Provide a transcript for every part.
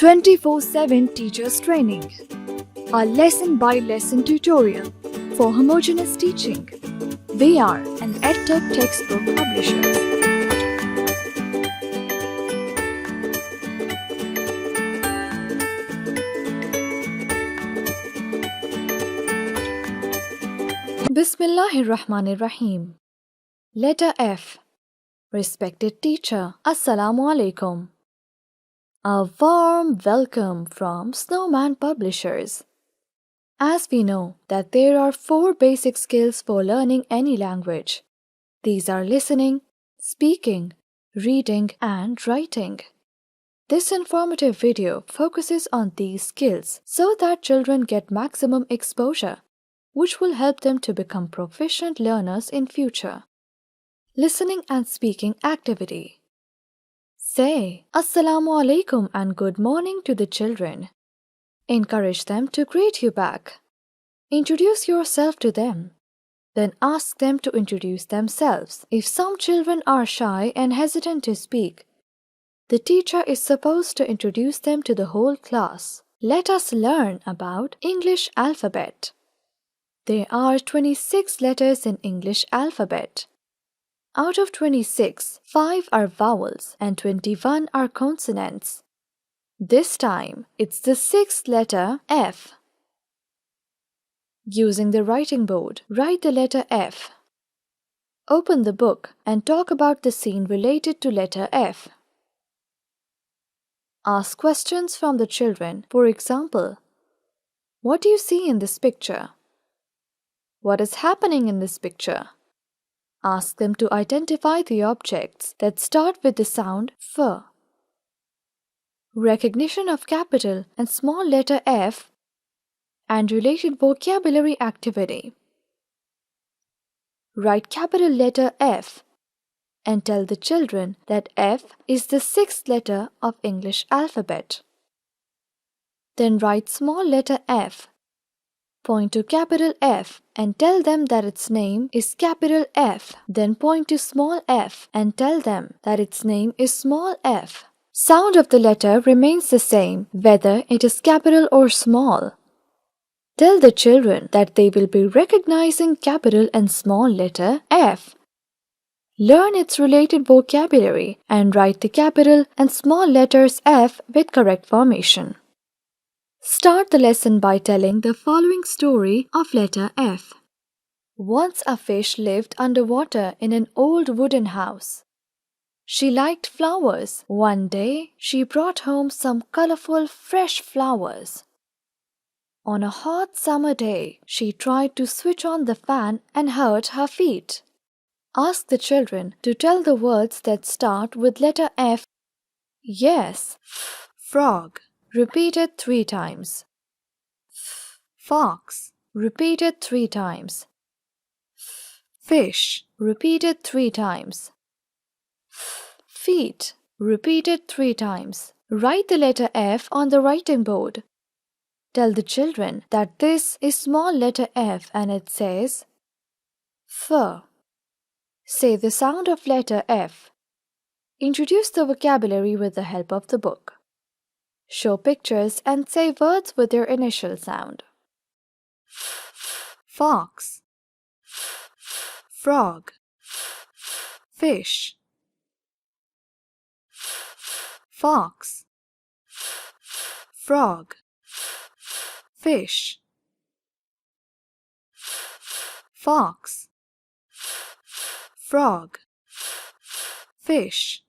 24/7 Teachers Training, a lesson-by-lesson tutorial for homogeneous teaching. We are an EdTech textbook publisher. Bismillahirrahmanirrahim. Letter F. Respected teacher, Assalamu alaikum. A warm welcome from Snowman Publishers. As we know that there are 4 basic skills for learning any language. These are listening, speaking, reading, and writing. This informative video focuses on these skills so that children get maximum exposure, which will help them to become proficient learners in future. Listening and speaking activity. Say Assalamu alaikum and good morning to the children. Encourage them to greet you back. Introduce yourself to them. Then ask them to introduce themselves. If some children are shy and hesitant to speak, the teacher is supposed to introduce them to the whole class. Let us learn about English alphabet. There are 26 letters in English alphabet. Out of 26, 5 are vowels and 21 are consonants. This time, it's the 6th letter F. Using the writing board, write the letter F. Open the book and talk about the scene related to letter F. Ask questions from the children. For example, what do you see in this picture? What is happening in this picture? Ask them to identify the objects that start with the sound F. Recognition of capital and small letter F and related vocabulary activity. Write capital letter F and tell the children that F is the 6th letter of English alphabet. Then write small letter F. Point to capital F and tell them that its name is capital F. Then point to small f and tell them that its name is small f. Sound of the letter remains the same whether it is capital or small. Tell the children that they will be recognizing capital and small letter F. Learn its related vocabulary and write the capital and small letters F with correct formation. Start the lesson by telling the following story of letter F. Once a fish lived underwater in an old wooden house. She liked flowers. One day, she brought home some colorful, fresh flowers. On a hot summer day, she tried to switch on the fan and hurt her feet. Ask the children to tell the words that start with letter F. Yes, frog. Repeated 3 times. Fox. Repeated 3 times. Fish. Repeated 3 times. Feet. Repeated 3 times. Write the letter F on the writing board. Tell the children that this is small letter F and it says F. Say the sound of letter F. Introduce the vocabulary with the help of the book. Show pictures and say words with their initial sound. Fox. Frog. Fish. Fox. Frog. Fish. Fox. Frog. Fish.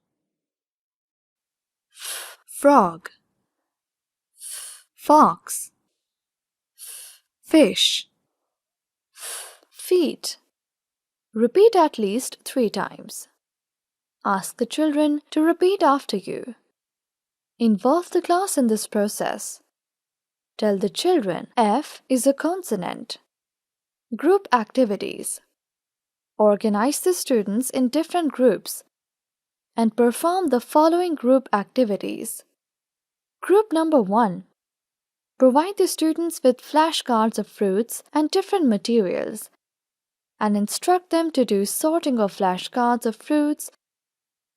Frog. Fox. Fish. Feet. Repeat at least 3 times. Ask the children to repeat after you. Involve the class in this process. Tell the children F is a consonant. Group activities. Organize the students in different groups and perform the following group activities. Group number 1. Provide the students with flashcards of fruits and different materials and instruct them to do sorting of flashcards of fruits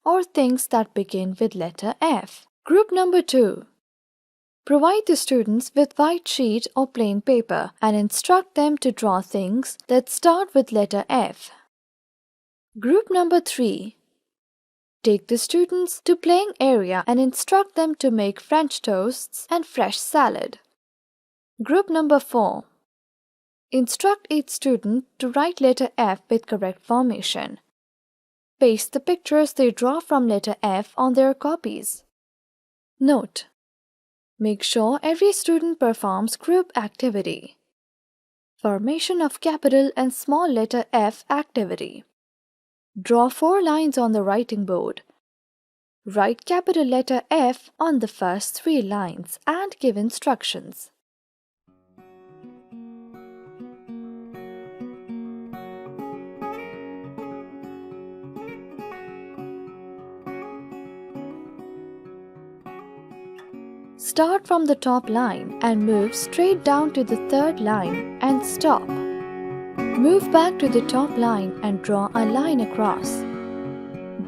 or things that begin with letter F. Group number 2. Provide the students with white sheet or plain paper and instruct them to draw things that start with letter F. Group number 3. Take the students to playing area and instruct them to make French toasts and fresh salad. Group number 4. Instruct each student to write letter F with correct formation. Paste the pictures they draw from letter F on their copies. Note: make sure every student performs group activity. Formation of capital and small letter F activity. Draw 4 lines on the writing board. Write capital letter F on the first 3 lines and give instructions. Start from the top line and move straight down to the 3rd line and stop. Move back to the top line and draw a line across.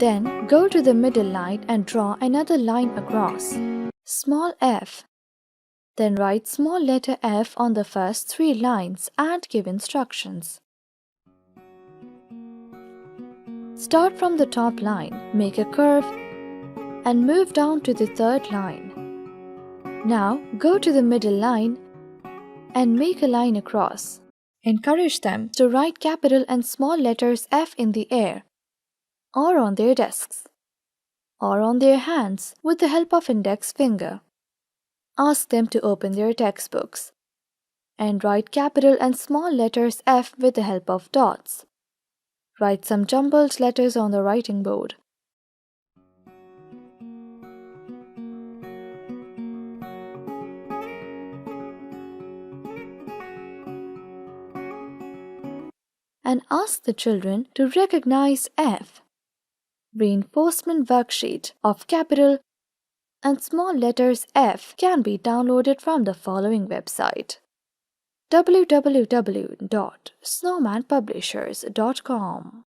Then go to the middle line and draw another line across. Small f. Then write small letter F on the first 3 lines and give instructions. Start from the top line, make a curve, and move down to the 3rd line. Now go to the middle line and make a line across. Encourage them to write capital and small letters F in the air, or on their desks, or on their hands with the help of index finger. Ask them to open their textbooks and write capital and small letters F with the help of dots. Write some jumbled letters on the writing board. And ask the children to recognize F. Reinforcement worksheet of capital and small letters F can be downloaded from the following website: www.snowmanpublishers.com.